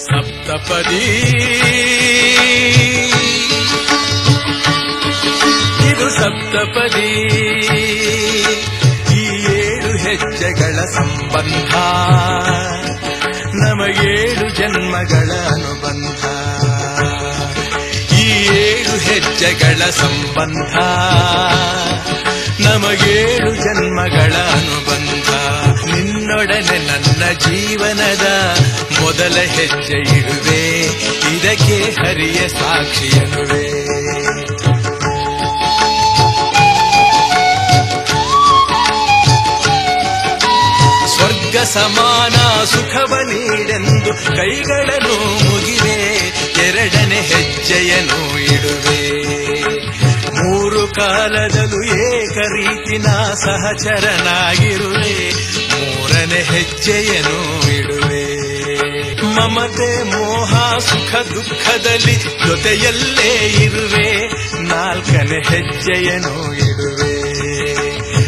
ಸಪ್ತಪದಿ ಇದು ಸಪ್ತಪದಿ ಈ 7 ಹೆಜ್ಜೆಗಳ ಸಂಬಂಧ ನಮಗೇಳು ಜನ್ಮಗಳ ಅನುಬಂಧ ಹೆಜ್ಜೆಗಳ ಸಂಬಂಧ ನಮಗೇಳು ಜನ್ಮಗಳ ಅನುಬಂಧ. ನಿನ್ನೊಡನೆ ನನ್ನ ಜೀವನದ ಮೊದಲ ಹೆಜ್ಜೆ ಇಡುವೆ, ಇದಕ್ಕೆ ಹರಿಯ ಸಾಕ್ಷಿಯನುವೆ. ಸ್ವರ್ಗ ಸಮಾನ ಸುಖವ ನೀಡೆಂದು ಕೈಗಳನ್ನು ಮುಗಿವೆ, ಎರಡನೇ ಹೆಜ್ಜೆಯನ್ನು ಇಡುವೆ. ಮೂರು ಕಾಲದಲ್ಲೂ ಏಕರೀತಿನ ಸಹಚರನಾಗಿರುವೆ, ಮೂರನೇ ಹೆಜ್ಜೆಯನ್ನು ಇಡುವೆ. ಮಮತೆ ಮೋಹ ಸುಖ ದುಃಖದಲ್ಲಿ ಜೊತೆಯಲ್ಲೇ ಇರುವೆ, ನಾಲ್ಕನೇ ಹೆಜ್ಜೆಯನ್ನು ಇಡುವೆ.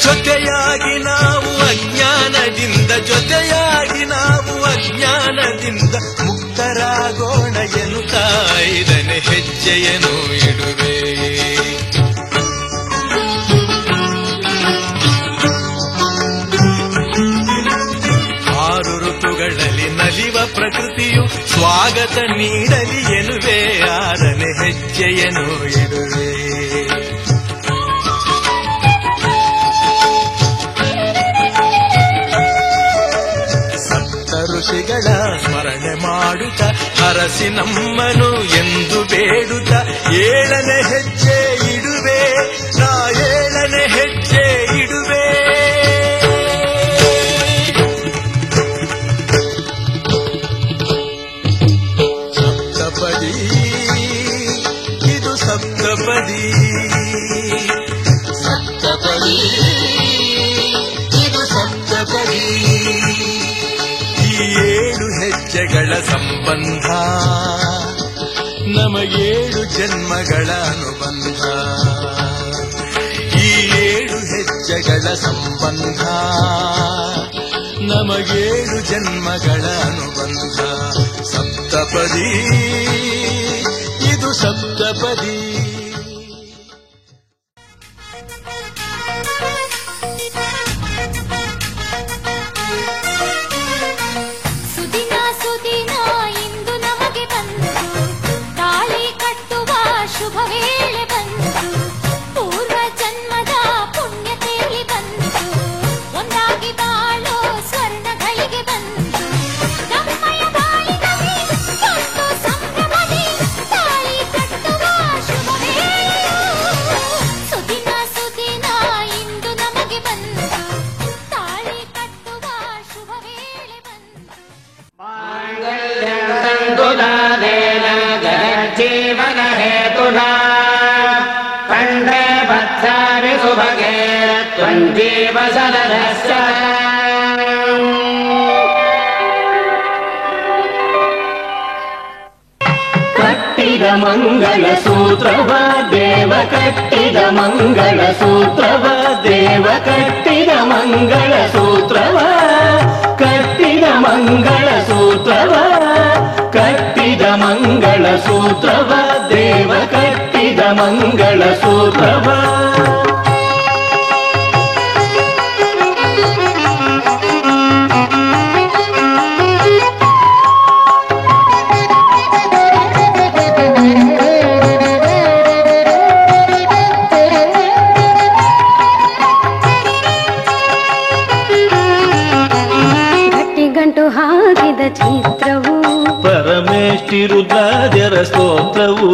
ಜೊತೆಯಾಗಿ ನಾವು ಅಜ್ಞಾನದಿಂದ, ಜೊತೆಯಾಗಿ ನಾವು ಅಜ್ಞಾನದಿಂದ ಮುಕ್ತರಾಗೋಣ ಎನ್ನುತ್ತಾ ಐದನೇ ಹೆಜ್ಜೆಯನ್ನು ಇಡುವೆ. ಆರು ಋತುಗಳಲ್ಲಿ ನಲಿವ ಪ್ರಕೃತಿಯು ಸ್ವಾಗತ ನೀಡಲಿ ಎನ್ನುವೆ, ಆರನೇ ಹೆಜ್ಜೆಯನ್ನು ಇಡುವೆ. ಋಷಿಗಳ ಸ್ಮರಣೆ ಮಾಡುತ್ತ ಹರಸಿ ನಮ್ಮನು ಎಂದು ಬೇಡುತ್ತ ಏಳನೇ ಹೆಜ್ಜೆ ಇಡುವೆ, ನಾ ಏಳನೇ ಹೆಜ್ಜೆ ಇಡುವೆ. ಸಪ್ತಪದಿ ಇದು ಸಪ್ತಪದಿ, ಸಪ್ತಪದಿ ಇದು ಸಪ್ತಪದಿ. ಏಳು ಹೆಜ್ಜೆಗಳ ಸಂಬಂಧ ನಮಗೇಳು ಜನ್ಮಗಳ ಅನುಬಂಧ. ಈ ಏಳು ಹೆಜ್ಜೆಗಳ ಸಂಬಂಧ ನಮಗೇಳು ಜನ್ಮಗಳ ಅನುಬಂಧ. ಸಪ್ತಪದಿ ಇದು ಸಪ್ತಪದಿ. जीवन हेतुना कंठे बद्धामि सुभगे त्वं जीव शरदस्य कट्टिद मंगल सूत्रव देव कट्टिद मंगल सूत्रव देव कट्टिद मंगल सूत्रव कट्टिद मंगल सूत्रव कट्टिद मंगल सूत्रव देव कट्टिद मंगल सूत्रव ಚಿತ್ರವು ಪರಮೇಷ್ಠಿ ರುದ್ರಾಜರ ಸ್ತೋತ್ರವು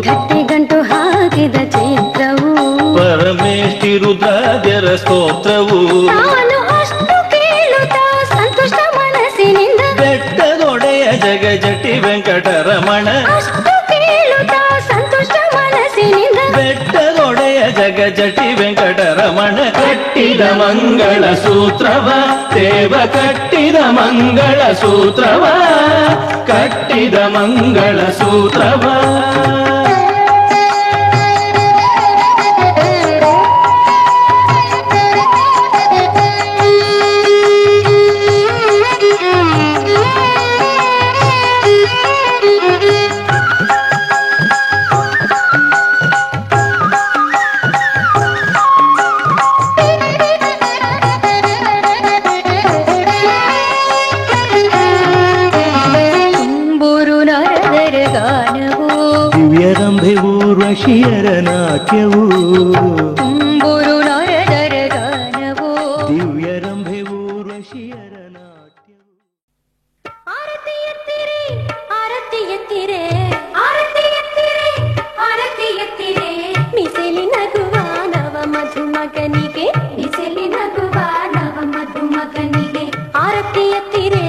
ಗಟ್ಟಿಗಂಟು ಹಾಕಿದ ಚಿತ್ರವು ಪರಮೇಷ್ಠಿ ರುದ್ರಾಜರ ಸ್ತೋತ್ರವು ನಾನು ಅಷ್ಟು ಕೇಳುತ್ತಾ ಸಂತುಷ್ಟ ಮನಸ್ಸಿನಿಂದ ಬೆಟ್ಟದೊಡೆಯ ಜಗಜಟಿ ವೆಂಕಟರಮಣ ಅಷ್ಟು ಕೇಳುತ್ತಾ ಸಂತುಷ್ಟ ಮನಸ್ಸಿನಿಂದ ಬೆಟ್ಟದೊಡೆಯ ಜಗಜಟಿ ವೆಂಕಟರಮಣ ಕಟ್ಟಿದ ಮಂಗಳ ಸೂತ್ರವ ದೇವ ಕಟ್ಟಿದ ಮಂಗಳ ಸೂತ್ರವ ಕಟ್ಟಿದ ಮಂಗಳ ಸೂತ್ರವ ದಿವ್ಯರಂಭೆ ಊರ್ವಶಿಯರ ನಾಟ್ಯವು ತುಂಬೂರು ನರದರ ಗಾನವು ದಿವ್ಯರಂಭೆ ಊರ್ವಶಿಯರ ನಾಟ್ಯವು. ಆರತಿ ಎತ್ತಿರೆ ಆರತಿ ಎತ್ತಿರೆ ಆರತಿ ಎತ್ತಿರೆ ಆರತಿ ಎತ್ತಿರೆ ಮಿಸಲಿ ನಗುವ ನವ ಮಧುಮಗನಿಗೆ ಮಿಸಲಿ ನಗುವ ನವ ಮಧುಮಗನಿಗೆ ಆರತಿ ಎತ್ತಿರೆ